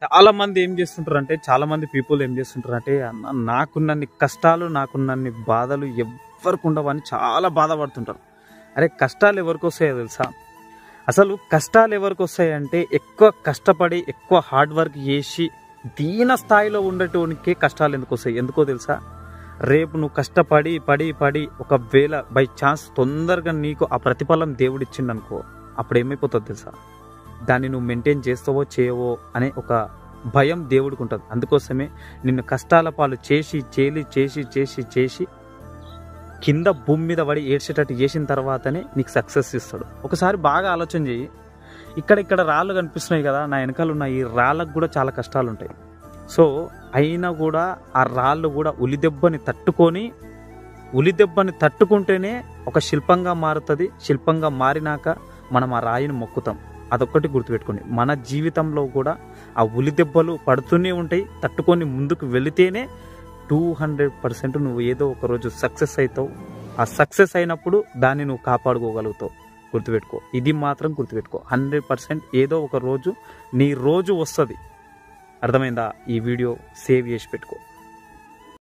చాలా మంది ఏం చేస్తుంటారంటే చాలా మంది పీపుల్ ఏం చేస్తుంటారంటే అన్న నాకున్నన్ని కష్టాలు నాకున్నన్ని బాధలు ఎవ్వరికి ఉండవని చాలా బాధపడుతుంటారు. అరే కష్టాలు ఎవరికి వస్తాయో తెలుసా? అసలు కష్టాలు ఎవరికి వస్తాయంటే ఎక్కువ కష్టపడి ఎక్కువ హార్డ్ వర్క్ చేసి దీన స్థాయిలో ఉండేటోనికే కష్టాలు ఎందుకు వస్తాయి? ఎందుకో తెలుసా? రేపు నువ్వు కష్టపడి పడి పడి ఒకవేళ బై ఛాన్స్ తొందరగా నీకు ఆ ప్రతిఫలం దేవుడు ఇచ్చిండనుకో, అప్పుడు ఏమైపోతుంది తెలుసా? దాన్ని నువ్వు మెయింటైన్ చేస్తావో చేయవో అనే ఒక భయం దేవుడికి ఉంటుంది. అందుకోసమే నిన్ను కష్టాల పాలు చేసి చేసి కింద భూమి మీద పడి ఏడ్చేటట్టు చేసిన తర్వాతనే నీకు సక్సెస్ ఇస్తాడు. ఒకసారి బాగా ఆలోచన చేయి. ఇక్కడ రాళ్ళు కనిపిస్తున్నాయి కదా, నా వెనకాల ఉన్న ఈ రాళ్ళకు కూడా చాలా కష్టాలు ఉంటాయి. సో అయినా కూడా ఆ రాళ్ళు కూడా ఉలిదెబ్బని తట్టుకుంటేనే ఒక శిల్పంగా మారుతుంది. శిల్పంగా మారినాక మనం ఆ రాయిని మొక్కుతాం. అదొక్కటి గుర్తుపెట్టుకోండి. మన జీవితంలో కూడా ఆ ఉలిదెబ్బలు పడుతూనే ఉంటాయి. తట్టుకొని ముందుకు వెళితేనే 200% నువ్వు ఏదో ఒక రోజు సక్సెస్ అవుతావు. ఆ సక్సెస్ అయినప్పుడు దాన్ని నువ్వు కాపాడుకోగలుగుతావు. గుర్తుపెట్టుకో, ఇది మాత్రం గుర్తుపెట్టుకో. 100% ఏదో ఒక రోజు నీ రోజు వస్తుంది. అర్థమైందా? ఈ వీడియో సేవ్ చేసి పెట్టుకో.